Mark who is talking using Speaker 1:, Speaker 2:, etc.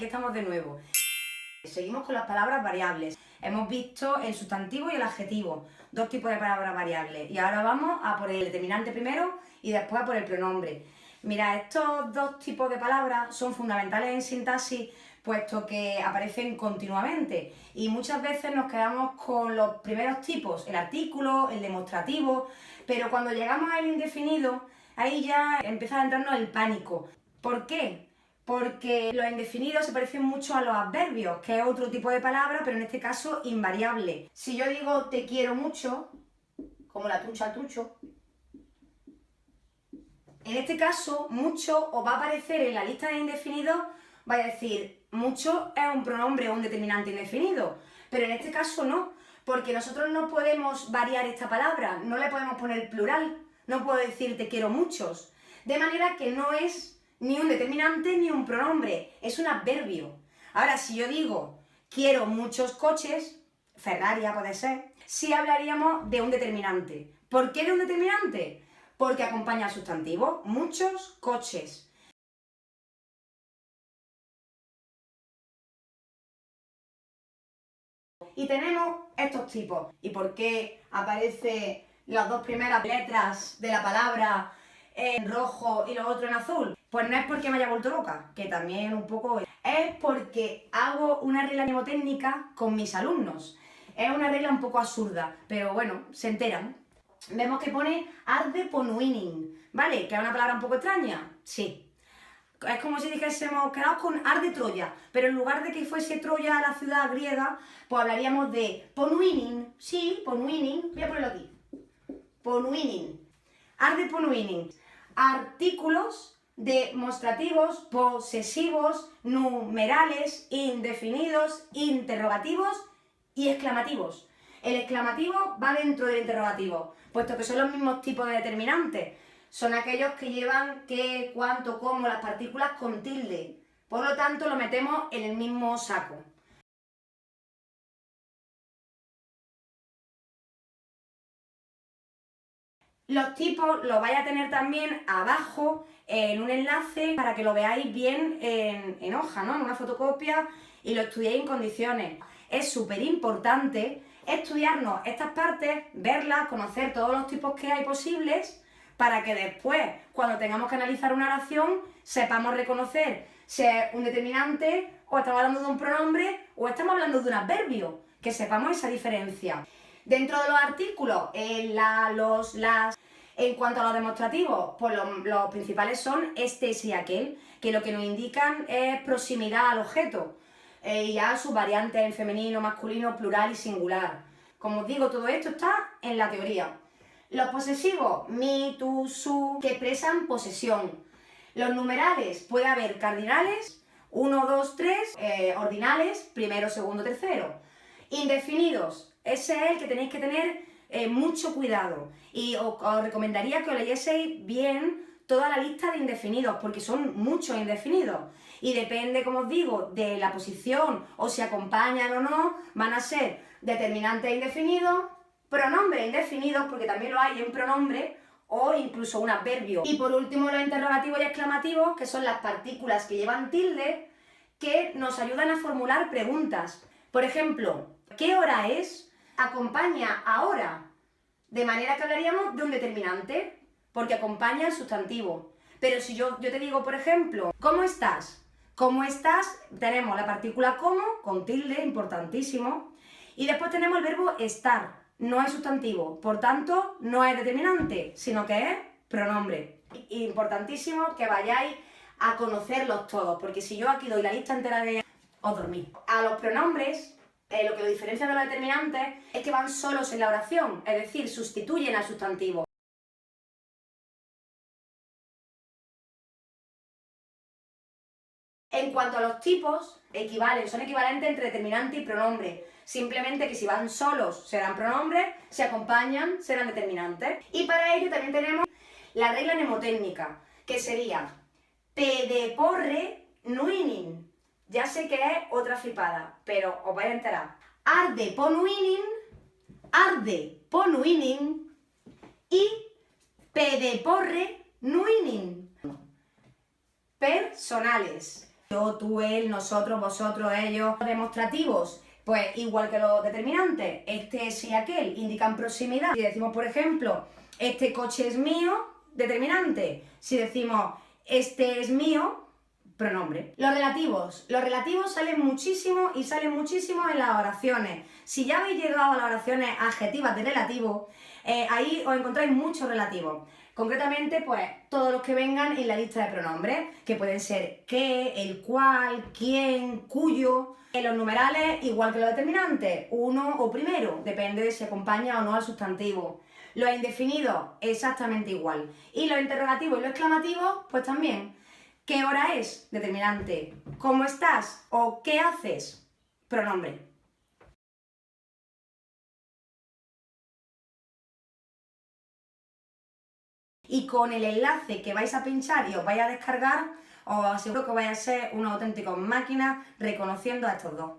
Speaker 1: aquí estamos de nuevo. Seguimos con las palabras variables. Hemos visto el sustantivo y el adjetivo, dos tipos de palabras variables. Y ahora vamos a por el determinante primero y después a por el pronombre. Mira, estos dos tipos de palabras son fundamentales en sintaxis, puesto que aparecen continuamente. Y muchas veces nos quedamos con los primeros tipos, el artículo, el demostrativo, pero cuando llegamos al indefinido, ahí ya empieza a entrarnos el pánico. ¿Por qué? Porque los indefinidos se parecen mucho a los adverbios, que es otro tipo de palabra, pero en este caso invariable. Si yo digo te quiero mucho, como la trucha al trucho, en este caso mucho os va a aparecer en la lista de indefinidos, vais a decir mucho es un pronombre o un determinante indefinido, pero en este caso no, porque nosotros no podemos variar esta palabra, no le podemos poner plural, no puedo decir te quiero muchos, de manera que no es ni un determinante ni un pronombre, es un adverbio. Ahora, si yo digo quiero muchos coches, Ferrari puede ser, sí hablaríamos de un determinante. ¿Por qué de un determinante? Porque acompaña al sustantivo, muchos coches. Y tenemos estos tipos. ¿Y por qué aparecen las dos primeras letras de la palabra en rojo y los otros en azul? Pues no es porque me haya vuelto loca, que también un poco es porque hago una regla mnemotécnica con mis alumnos. Es una regla un poco absurda, pero bueno, se enteran. Vemos que pone arde ponuinin, ¿vale? Que es una palabra un poco extraña. Sí. Es como si dijésemos, quedaos con arde Troya, pero en lugar de que fuese Troya la ciudad griega, pues hablaríamos de ponuinin. Sí, ponuinin. Voy a ponerlo aquí. Ponuinin. Arde ponuinin. Artículos demostrativos, posesivos, numerales, indefinidos, interrogativos y exclamativos. El exclamativo va dentro del interrogativo, puesto que son los mismos tipos de determinantes. Son aquellos que llevan qué, cuánto, cómo, las partículas con tilde. Por lo tanto, lo metemos en el mismo saco. Los tipos los vais a tener también abajo en un enlace para que lo veáis bien en hoja, ¿no? En una fotocopia y lo estudiéis en condiciones. Es súper importante estudiarnos estas partes, verlas, conocer todos los tipos que hay posibles para que después, cuando tengamos que analizar una oración, sepamos reconocer si es un determinante o estamos hablando de un pronombre o estamos hablando de un adverbio, que sepamos esa diferencia. Dentro de los artículos, el la, los, las. En cuanto a los demostrativos, pues los principales son este, ese y aquel, que lo que nos indican es proximidad al objeto. Y ya sus variantes en femenino, masculino, plural y singular. Como os digo, todo esto está en la teoría. Los posesivos, mi, tu, su, que expresan posesión. Los numerales, puede haber cardinales, 1, 2, 3, ordinales, primero, segundo, tercero. Indefinidos, ese es el que tenéis que tener mucho cuidado. Y os recomendaría que os leyeseis bien toda la lista de indefinidos, porque son muchos indefinidos. Y depende, como os digo, de la posición o si acompañan o no, van a ser determinantes indefinidos, pronombres indefinidos, porque también lo hay en pronombre, o incluso un adverbio. Y por último, los interrogativos y exclamativos, que son las partículas que llevan tilde, que nos ayudan a formular preguntas. Por ejemplo, ¿qué hora es? Acompaña ahora, de manera que hablaríamos de un determinante, porque acompaña el sustantivo. Pero si yo te digo, por ejemplo, ¿cómo estás? ¿Cómo estás? Tenemos la partícula como, con tilde, importantísimo, y después tenemos el verbo estar, no es sustantivo, por tanto, no es determinante, sino que es pronombre. Importantísimo que vayáis a conocerlos todos, porque si yo aquí doy la lista entera de... os dormís. A los pronombres, lo que lo diferencia de los determinantes es que van solos en la oración, es decir, sustituyen al sustantivo. En cuanto a los tipos, son equivalentes entre determinante y pronombre. Simplemente que si van solos serán pronombres, si acompañan serán determinantes. Y para ello también tenemos la regla mnemotécnica, que sería pedeporre nuinin. Ya sé que es otra flipada, pero os vais a enterar. Arde ponuinin y pedeporre nuinin. Personales. Yo, tú, él, nosotros, vosotros, ellos. Los demostrativos, pues igual que los determinantes, este, ese y aquel, indican proximidad. Si decimos, por ejemplo, este coche es mío, determinante. Si decimos, este es mío, pronombre. Los relativos salen muchísimo y salen muchísimo en las oraciones. Si ya habéis llegado a las oraciones adjetivas de relativo, ahí os encontráis muchos relativos. Concretamente, pues todos los que vengan en la lista de pronombres, que pueden ser qué, el cual, quién, cuyo. En los numerales, igual que los determinantes, uno o primero, depende de si acompaña o no al sustantivo. Los indefinidos, exactamente igual. Y los interrogativos y los exclamativos, pues también. ¿Qué hora es? Determinante. ¿Cómo estás? ¿O qué haces? Pronombre. Y con el enlace que vais a pinchar y os vais a descargar, os aseguro que vais a ser una auténtica máquina reconociendo a estos dos.